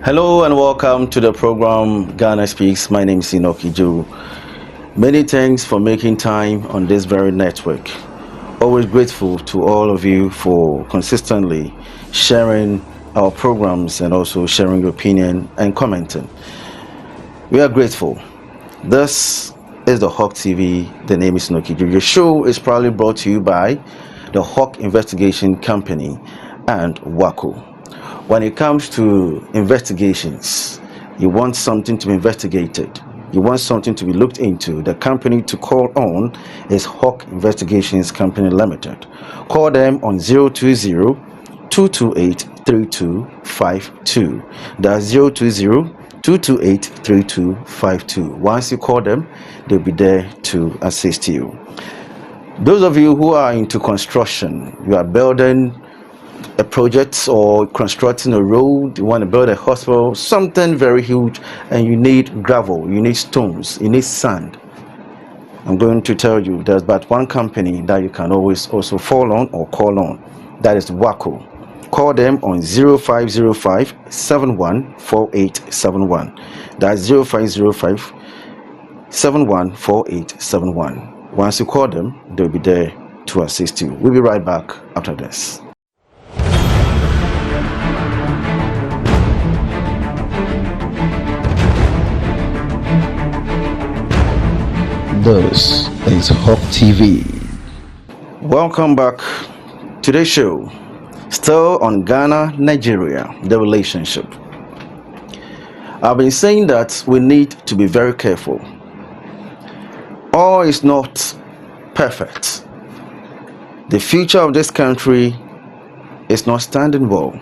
Hello and welcome to the program Ghana Speaks. My name is Inoki Joe. Many thanks for making time on this very network. Always grateful to all of you for consistently sharing our programs and also sharing your opinion and commenting. We are grateful. This is the Hawk TV. The name is Inoki Joe. Your show is proudly brought to you by the Hawk Investigation Company and WACO. When it comes to investigations, you want something to be investigated, you want something to be looked into, the company to call on is Hawk Investigations Company Limited. Call them on 020-228-3252. That's 020-228-3252. Once you call them, they'll be there to assist you. Those of you who are into construction, you are building a project or constructing a road, you want to build a hospital, something very huge, and you need gravel, you need stones, you need sand. I'm going to tell you there's but one company that you can always also fall on or call on. That is WACO. Call them on 0505 714871. That's 0505 714871. Once you call them, they'll be there to assist you. We'll be right back after this. This is Hawk TV. Welcome back to the show. Still on Ghana, Nigeria, the relationship. I've been saying that we need to be very careful. All is not perfect. The future of this country is not standing well.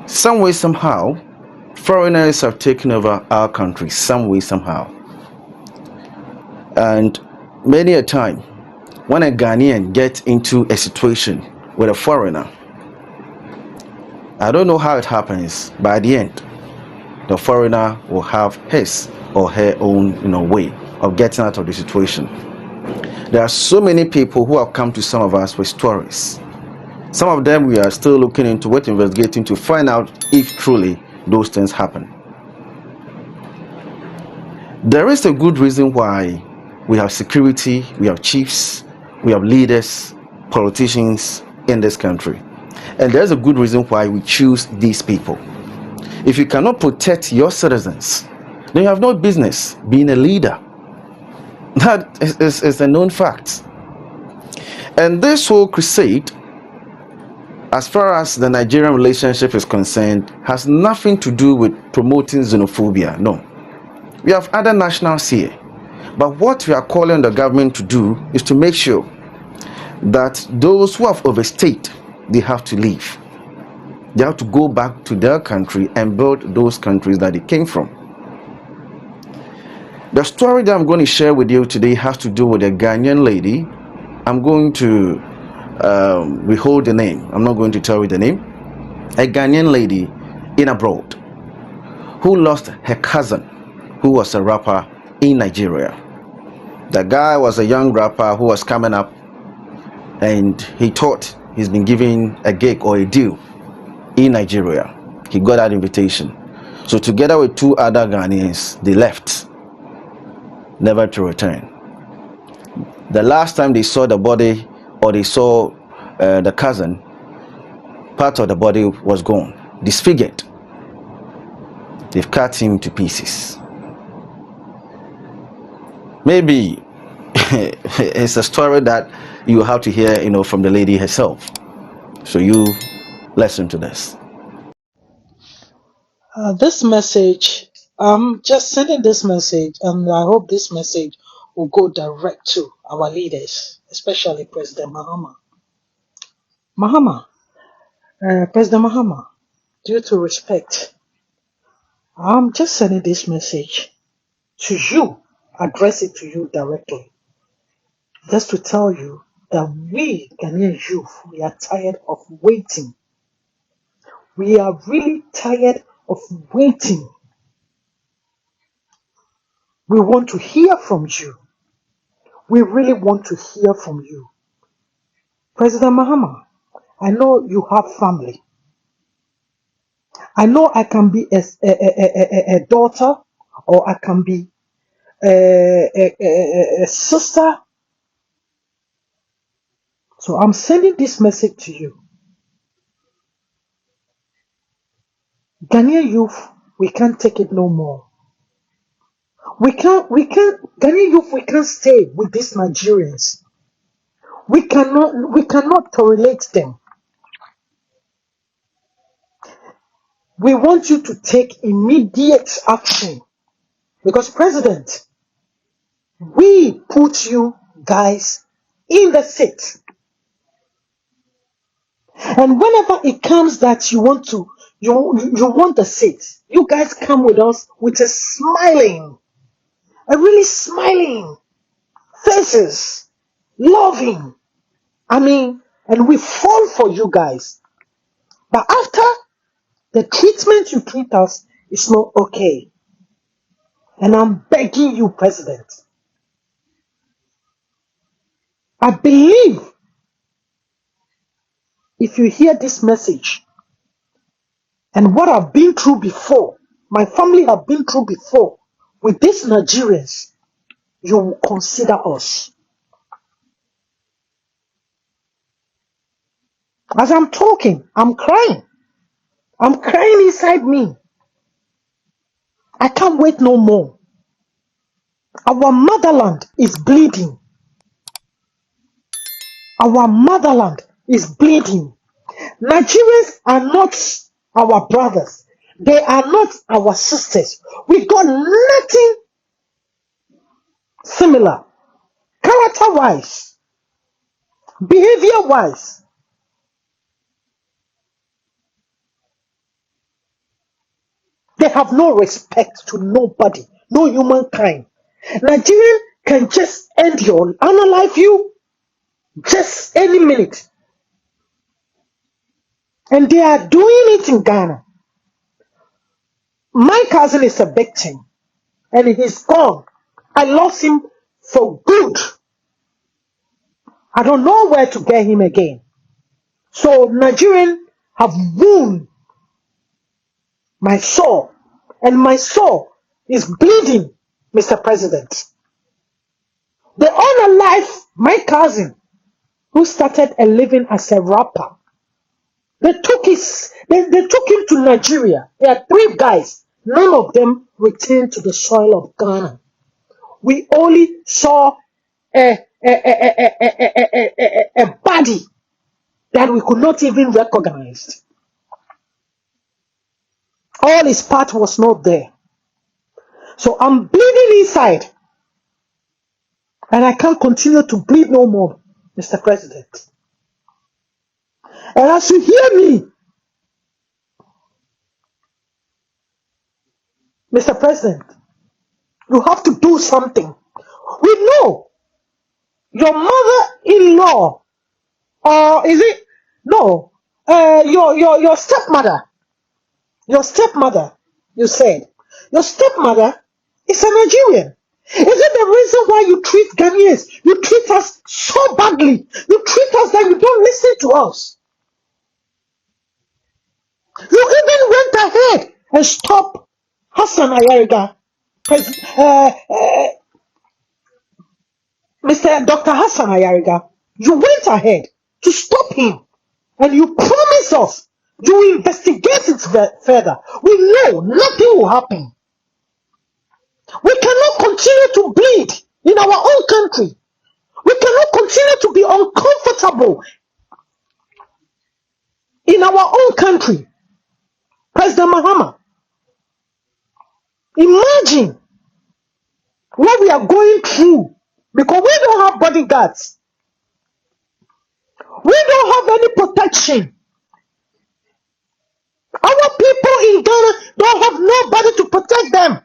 Some way, somehow, foreigners have taken over our country, some way, somehow. And many a time, when a Ghanaian gets into a situation with a foreigner, I don't know how it happens, but at the end, the foreigner will have his or her own way of getting out of the situation. There are so many people who have come to some of us with stories. Some of them we are still looking into it, investigating to find out if truly those things happen. There is a good reason why we have security, we have chiefs, we have leaders, politicians in this country. And there's a good reason why we choose these people. If you cannot protect your citizens, then you have no business being a leader. That is a known fact. And this whole crusade, as far as the Nigerian relationship is concerned, has nothing to do with promoting xenophobia. No. We have other nationals here. But what we are calling the government to do is to make sure that those who have overstayed, they have to leave. They have to go back to their country and build those countries that they came from. The story that I'm going to share with you today has to do with a Ghanaian lady. I'm going to withhold the name. I'm not going to tell you the name. A Ghanaian lady in abroad who lost her cousin, who was a rapper in Nigeria. The guy was a young rapper who was coming up, and he thought he's been given a gig or a deal in Nigeria. He got that invitation. So together with two other Ghanaians, they left, never to return. The last time they saw the body, or they saw the cousin, part of the body was gone, disfigured. They've cut him to pieces. Maybe it's a story that you have to hear, from the lady herself. So you listen to this. This message, I'm just sending this message, and I hope this message will go direct to our leaders, especially President Mahama. President Mahama, due to respect, I'm just sending this message to you, address it to you directly, just to tell you that we, Ghanaian youth, we are tired of waiting. We are really tired of waiting. We want to hear from you. We really want to hear from you. President Mahama, I know you have family. I know I can be a daughter, or I can be a sister. So I'm sending this message to you. Ghanaian youth, we can't take it no more. Ghanaian youth, we can't stay with these Nigerians. We cannot tolerate them. We want you to take immediate action because, President, we put you guys in the seat. And whenever it comes that you want the seat, you guys come with us with a really smiling faces, loving. I mean, and we fall for you guys. But after the treatment you treat us is not okay. And I'm begging you, President. I believe if you hear this message and what I've been through before, my family have been through before with these Nigerians, you will consider us. As I'm talking, I'm crying. I'm crying inside me. I can't wait no more. Our motherland is bleeding. Our motherland is bleeding. Nigerians are not our brothers. They are not our sisters. We got nothing similar. Character-wise, behavior-wise. They have no respect to nobody, no humankind. Nigerian can just end your, unalive you, just any minute. And they are doing it in Ghana. My cousin is a victim, and he's gone. I lost him for good. I don't know where to get him again. So Nigerians have wounded my soul, and my soul is bleeding, Mr. President. They unalive my cousin, who started a living as a rapper. They took him to Nigeria. There are 3 guys. None of them returned to the soil of Ghana. We only saw a body that we could not even recognize. All his part was not there. So I'm bleeding inside. And I can't continue to bleed no more, Mr. President. And as you hear me, Mr. President, you have to do something. We know your mother-in-law, or is it? No, your stepmother. Your stepmother, you said. Your stepmother is a Nigerian. Is it the reason why you treat Ghanaians? You treat us so badly. You treat us that you don't listen to us. You even went ahead and stopped Hassan Ayariga, Mr. Dr. Hassan Ayariga. You went ahead to stop him, and you promised us you will investigate it further. We know nothing will happen. We cannot continue to bleed in our own country. We cannot continue to be uncomfortable in our own country. President Mahama, imagine what we are going through because we don't have bodyguards. We don't have any protection. Our people in Ghana don't have nobody to protect them.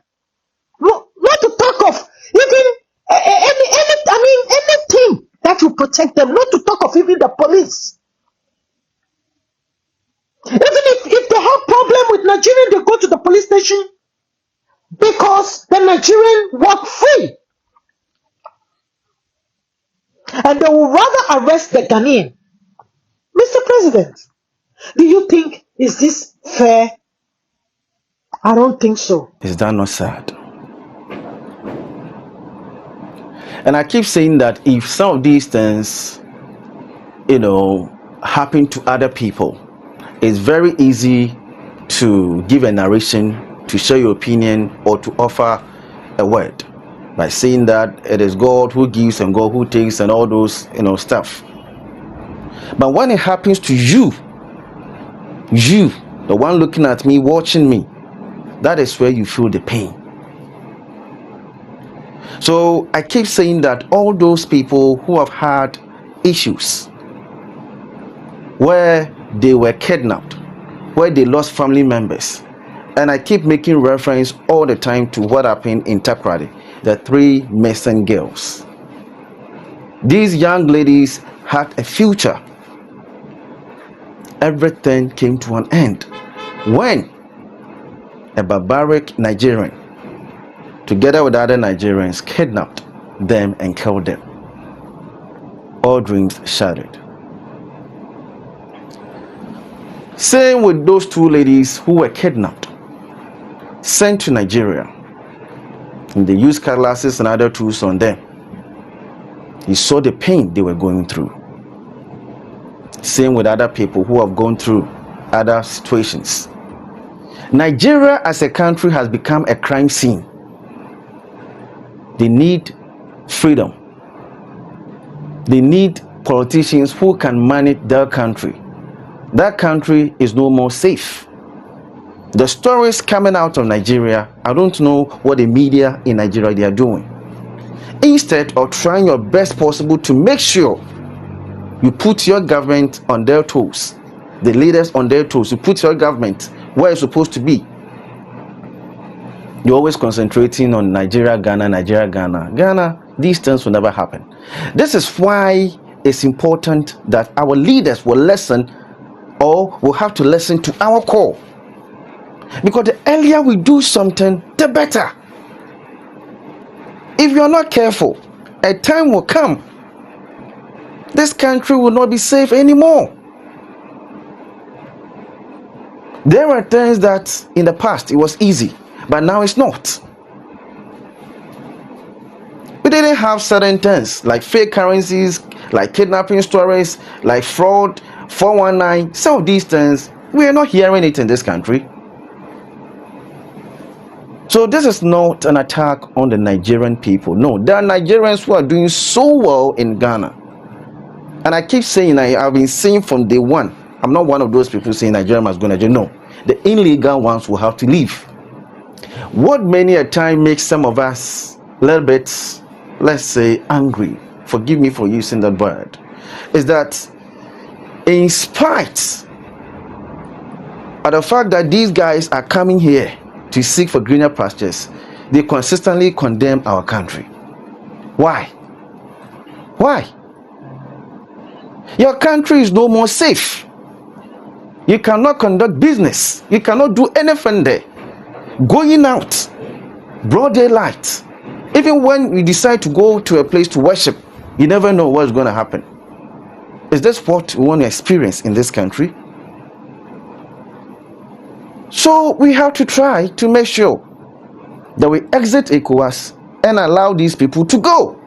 Not to talk of even anything that will protect them. Not to talk of even the police. Even if they have problem with Nigerian, they go to the police station because the Nigerian walk free. And they will rather arrest the Ghanaian. Mr. President, do you think is this fair? I don't think so. Is that not sad? And I keep saying that if some of these things, happen to other people, it's very easy to give a narration, to share your opinion, or to offer a word by saying that it is God who gives and God who takes and all those stuff. But when it happens to you, the one looking at me, watching me, that is where you feel the pain. So I keep saying that all those people who have had issues where they were kidnapped, where they lost family members, and I keep making reference all the time to what happened in Takrady, the 3 missing girls. These young ladies had a future. Everything came to an end when a barbaric Nigerian, together with other Nigerians, kidnapped them and killed them. All dreams shattered. Same with those 2 ladies who were kidnapped, sent to Nigeria, and they used cutlasses and other tools on them. You saw the pain they were going through. Same with other people who have gone through other situations. Nigeria as a country has become a crime scene. They need freedom. They need politicians who can manage their country. That country is no more safe. The stories coming out of Nigeria, I don't know what the media in Nigeria they are doing. Instead of trying your best possible to make sure you put your government on their toes, the leaders on their toes, you put your government where it's supposed to be. You're always concentrating on Nigeria, Ghana, Nigeria, Ghana. Ghana, these things will never happen. This is why it's important that our leaders will listen, or will have to listen to our call. Because the earlier we do something, the better. If you're not careful, a time will come. This country will not be safe anymore. There are things that in the past it was easy, but now it's not. We didn't have certain things like fake currencies, like kidnapping stories, like fraud, 419. Some of these things, we are not hearing it in this country. So this is not an attack on the Nigerian people. No, there are Nigerians who are doing so well in Ghana. And I keep saying, I've been saying from day one, I'm not one of those people saying Nigeria must go Nigeria. No, the illegal ones will have to leave. What many a time makes some of us a little bit, let's say, angry, forgive me for using that word, is that in spite of the fact that these guys are coming here to seek for greener pastures, they consistently condemn our country. Why? Why? Your country is no more safe. You cannot conduct business. You cannot do anything there. Going out, broad daylight. Even when you decide to go to a place to worship, you never know what's going to happen. Is this what we want to experience in this country? So we have to try to make sure that we exit ECOWAS and allow these people to go,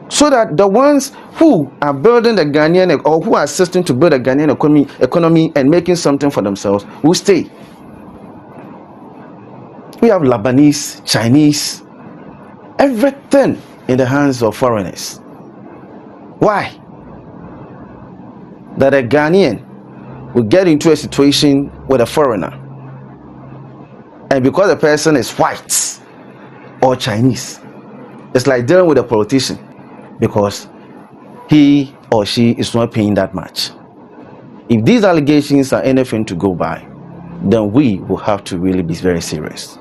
so that the ones who are building the Ghanaian, or who are assisting to build a Ghanaian economy and making something for themselves, will stay. We have Lebanese, Chinese, everything in the hands of foreigners. Why? That a Ghanaian will get into a situation with a foreigner, and because the person is white or Chinese, it's like dealing with a politician, because he or she is not paying that much. If these allegations are anything to go by, then we will have to really be very serious.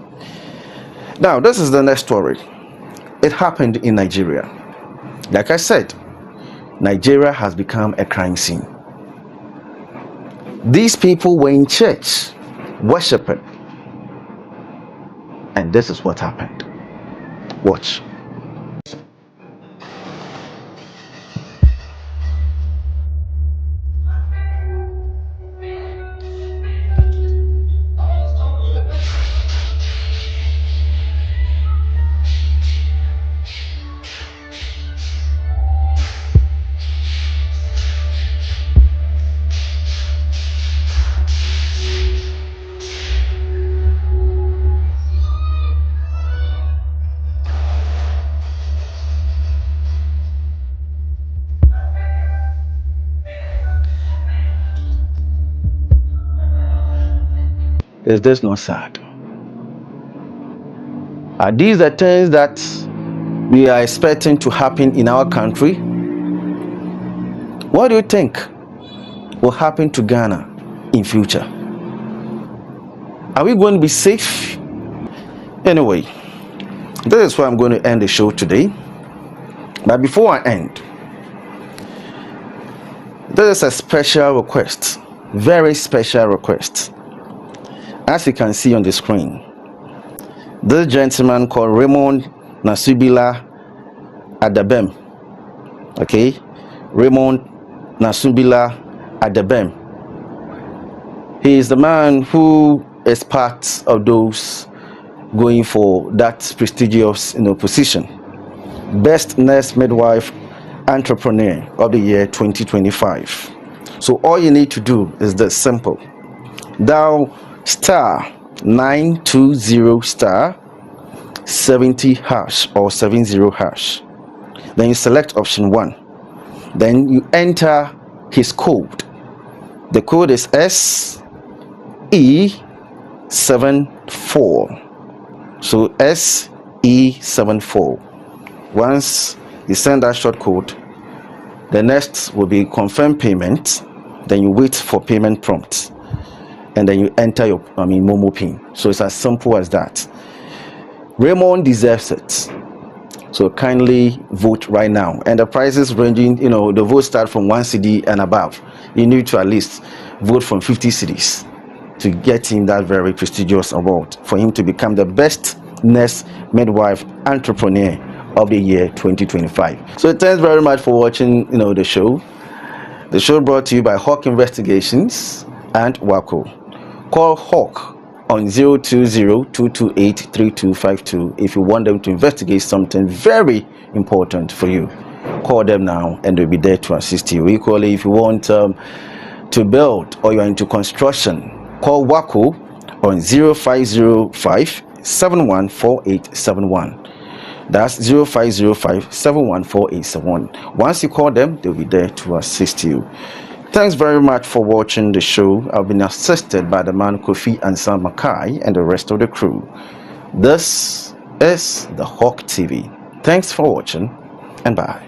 Now, this is the next story. It happened in Nigeria. Like I said, Nigeria has become a crime scene. These people were in church worshiping, and this is what happened. Watch. Is this not sad? Are these the things that we are expecting to happen in our country? What do you think will happen to Ghana in future? Are we going to be safe? Anyway, this is where I'm going to end the show today. But before I end, there is a special request, very special request. As you can see on the screen, this gentleman called Raymond Nasubila Adabem, okay, Raymond Nasubila Adabem. He is the man who is part of those going for that prestigious position, Best Nurse Midwife Entrepreneur of the year 2025. So all you need to do is this simple: dial *920*70# or 70#. Then you select option 1. Then you enter his code. The code is SE74. So SE74. Once you send that short code, the next will be confirm payment. Then you wait for payment prompt, and then you enter your Momo pin. So it's as simple as that. Raymond deserves it. So kindly vote right now. And the prices ranging, the votes start from 1 cedi and above. You need to at least vote from 50 cedis to get him that very prestigious award, for him to become the best nurse midwife entrepreneur of the year 2025. So thanks very much for watching, the show. The show brought to you by Hawk Investigations and WACO. Call Hawk on 020-228-3252 if you want them to investigate something very important for you. Call them now and they'll be there to assist you. Equally, if you want to build or you're into construction, call WACO on 0505-714871. That's 0505-714871. Once you call them, they'll be there to assist you. Thanks very much for watching the show. I've been assisted by the man Kofi and Sam Mackay and the rest of the crew. This is the Hawk TV. Thanks for watching and bye.